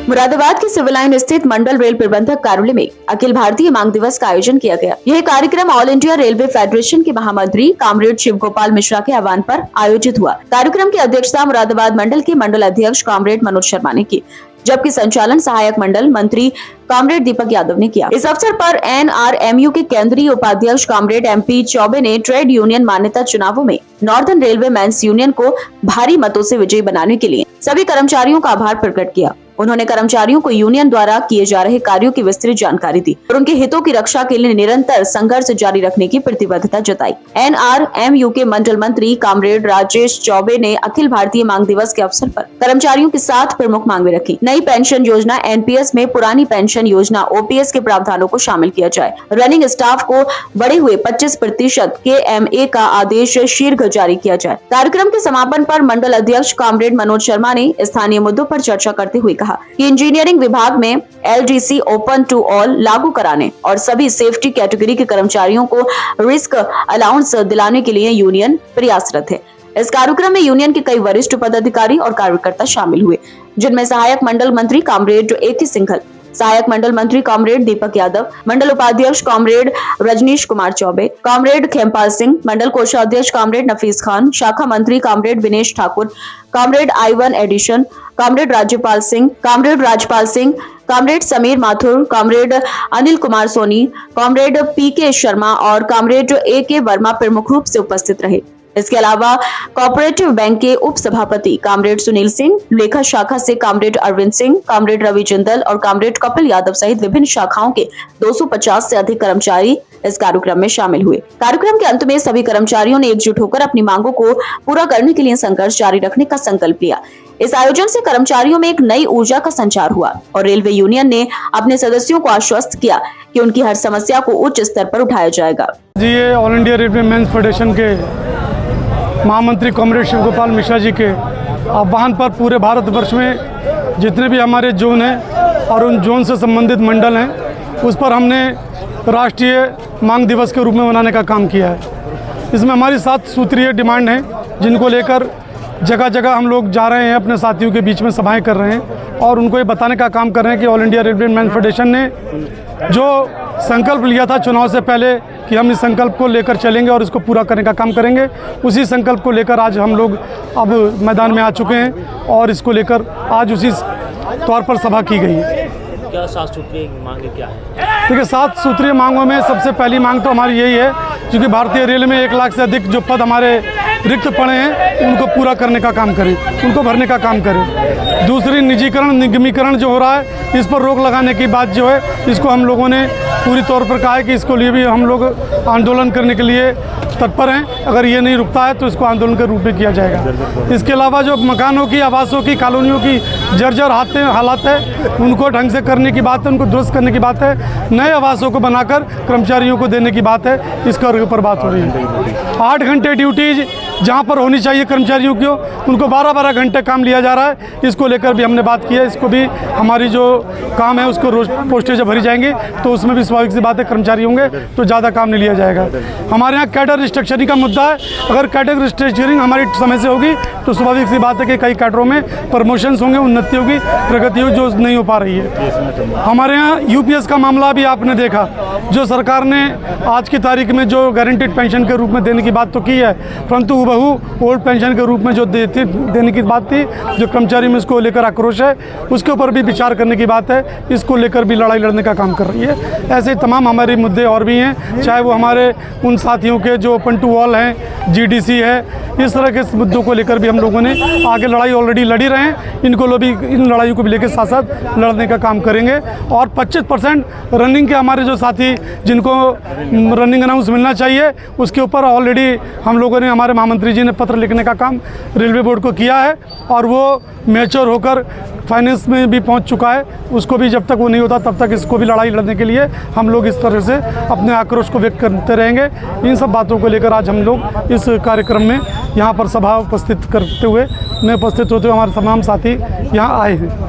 मुरादाबाद के civil line स्थित मंडल rail प्रबंधक कार्यालय में अखिल भारतीय मांग दिवस का आयोजन किया गया। यह कार्यक्रम ऑल इंडिया रेलवे फेडरेशन के महामंत्री कॉमरेड शिव गोपाल मिश्रा के आह्वान पर आयोजित हुआ। कार्यक्रम की अध्यक्षता मुरादाबाद मंडल के मंडल अध्यक्ष कॉमरेड मनोज शर्मा ने की, जबकि संचालन सहायक मंडल मंत्री कॉमरेड दीपक यादव ने किया। इस अवसर पर NRMU के केंद्रीय उपाध्यक्ष कॉमरेड MP चौबे ने ट्रेड यूनियन मान्यता चुनावों में नॉर्दर्न रेलवे मेंस यूनियन को भारी मतों से विजयी बनाने के लिए सभी कर्मचारियों का आभार प्रकट किया। उन्होंने कर्मचारियों को यूनियन द्वारा किए जा रहे कार्यों की विस्तृत जानकारी दी और उनके हितों की रक्षा के लिए निरंतर संघर्ष जारी रखने की प्रतिबद्धता जताई। NRMU के मंडल मंत्री कॉमरेड राजेश चौबे ने अखिल भारतीय मांग दिवस के अवसर पर कर्मचारियों के साथ प्रमुख मांगे रखी। नई पेंशन योजना NPS में पुरानी पेंशन योजना OPS के प्रावधानों को शामिल किया जाए। रनिंग स्टाफ को बढ़े हुए 25% KMA का आदेश शीघ्र जारी किया जाए। कार्यक्रम के समापन पर मंडल अध्यक्ष कॉमरेड मनोज शर्मा ने स्थानीय मुद्दों पर चर्चा करते हुए कहा कि इंजीनियरिंग विभाग में LDC ओपन टू ऑल लागू कराने और सभी सेफ्टी कैटेगरी के कर्मचारियों को रिस्क अलाउंस दिलाने के लिए यूनियन प्रयासरत है। इस कार्यक्रम में यूनियन के कई वरिष्ठ पदाधिकारी और कार्यकर्ता शामिल हुए, जिनमें सहायक मंडल मंत्री कॉमरेड AK सिंघल, सहायक मंडल मंत्री कॉमरेड दीपक यादव, मंडल उपाध्यक्ष कॉमरेड रजनीश कुमार चौबे, कॉमरेड खेमपाल सिंह, मंडल कोषाध्यक्ष कॉमरेड नफीस खान, शाखा मंत्री comrade Vinesh Thakur, comrade I1 एडिशन, comrade Rajpal Singh, comrade Sameer Mathur, comrade Anil Kumar Soni, comrade PK Sharma और कॉमरेड AK वर्मा प्रमुख रूप से उपस्थित रहे। इसके अलावा कोऑपरेटिव बैंक के उप सभापति कॉमरेड सुनील सिंह, लेखा शाखा से कॉमरेड अरविंद सिंह, कॉमरेड रवि जिंदल और कॉमरेड कपिल यादव सहित विभिन्न शाखाओं के 250 से अधिक कर्मचारी इस कार्यक्रम में शामिल हुए। कार्यक्रम के अंत में सभी कर्मचारियों ने एकजुट होकर अपनी मांगों को पूरा करने के लिए संघर्ष जारी रखने का संकल्प लिया। इस आयोजन से कर्मचारियों में एक नई ऊर्जा का संचार हुआ और रेलवे यूनियन ने अपने सदस्यों को आश्वस्त किया कि उनकी हर समस्या को उच्च स्तर पर उठाया जाएगा। जी, ये all India railway men's federation के महामंत्री कॉमरेड शिव गोपाल मिश्रा जी के आह्वान पर पूरे भारतवर्ष में जितने भी हमारे जोन हैं और उन जोन से संबंधित मंडल हैं, उस पर हमने राष्ट्रीय मांग दिवस के रूप में मनाने का काम किया है। इसमें हमारी 7 सूत्रीय डिमांड हैं, जिनको लेकर जगह जगह हम लोग जा रहे हैं, अपने साथियों के बीच में सभाएं कर रहे हैं और उनको ये बताने का काम कर रहे हैं कि all India railway men's federation ने जो संकल्प लिया था चुनाव से पहले कि हम इस संकल्प को लेकर चलेंगे और इसको पूरा करने का काम करेंगे, उसी संकल्प को लेकर आज हम लोग अब मैदान में आ चुके हैं और इसको लेकर आज उसी तौर पर सभा की गई है। क्या 7 सूत्रीय मांगे क्या है? देखिए, 7 सूत्रीय मांगों में सबसे पहली मांग तो हमारी यही है, क्योंकि भारतीय रेल में 1 लाख से अधिक जो पद हमारे रिक्त पड़े हैं उनको पूरा करने का काम करें, उनको भरने का काम करें। दूसरी, निजीकरण निगमीकरण जो हो रहा है, इस पर रोक लगाने की बात जो है, इसको हम लोगों ने पूरी तौर पर कहा है कि इसको लिए भी हम लोग आंदोलन करने के लिए तत्पर हैं। अगर ये नहीं रुकता है तो इसको आंदोलन के रूप में किया जाएगा। इसके अलावा जो मकानों की, आवासों की, कॉलोनियों की जर्जर हालात है, उनको ढंग से करने की बात है, उनको दुरुस्त करने की बात है, नए आवासों को बनाकर कर्मचारियों को देने की बात है, इसके ऊपर बात हो रही है। 8 घंटे ड्यूटीज जहाँ पर होनी चाहिए कर्मचारियों की, उनको 12-12 घंटे काम लिया जा रहा है। इसको लेकर भी हमने बात की है। इसको भी हमारी जो काम है उसको रोज पोस्टेज भरी जाएंगी, तो उसमें भी स्वाभाविक सी बात है कर्मचारी होंगे तो ज़्यादा काम नहीं लिया जाएगा। हमारे यहाँ कैडर रिस्ट्रक्चरिंग का मुद्दा है। अगर कैडर रिस्ट्रक्चरिंग हमारी समय से होगी तो स्वाभाविक सी बात है कि कई कैडरों में प्रमोशंस होंगे, उन्नति होगी, प्रगति होगी, जो नहीं हो पा रही है। हमारे यहाँ UPS का मामला भी आपने देखा, जो सरकार ने आज की तारीख में जो गारंटीड पेंशन के रूप में देने की बात तो की है, परंतु बहु ओल्ड पेंशन के रूप में जो देने की बात थी, जो कर्मचारी में इसको लेकर आक्रोश है, उसके ऊपर भी विचार करने की बात है। इसको लेकर भी लड़ाई लड़ने का काम कर रही है। ऐसे तमाम हमारे मुद्दे और भी हैं, चाहे वो हमारे उन साथियों के जो ओपन टू ऑल हैं, GDC है, इस तरह के मुद्दों को लेकर भी हम लोगों ने आगे लड़ाई ऑलरेडी लड़ी रहे हैं। इन लड़ाइयों को भी लेकर साथ साथ लड़ने का काम करेंगे। और 25% रनिंग के हमारे जो साथी जिनको रनिंग अनाउंस मिलना चाहिए, उसके ऊपर ऑलरेडी हम लोगों ने, हमारे महामंत्री जी ने पत्र लिखने का काम रेलवे बोर्ड को किया है और वो मैच्योर होकर फाइनेंस में भी पहुंच चुका है। उसको भी जब तक वो नहीं होता तब तक इसको भी लड़ाई लड़ने के लिए हम लोग इस तरह से अपने आक्रोश को व्यक्त करते रहेंगे। इन सब बातों को लेकर आज हम लोग इस कार्यक्रम में यहाँ पर सभा उपस्थित करते हुए, में उपस्थित होते हुए हमारे तमाम साथी यहाँ आए हैं।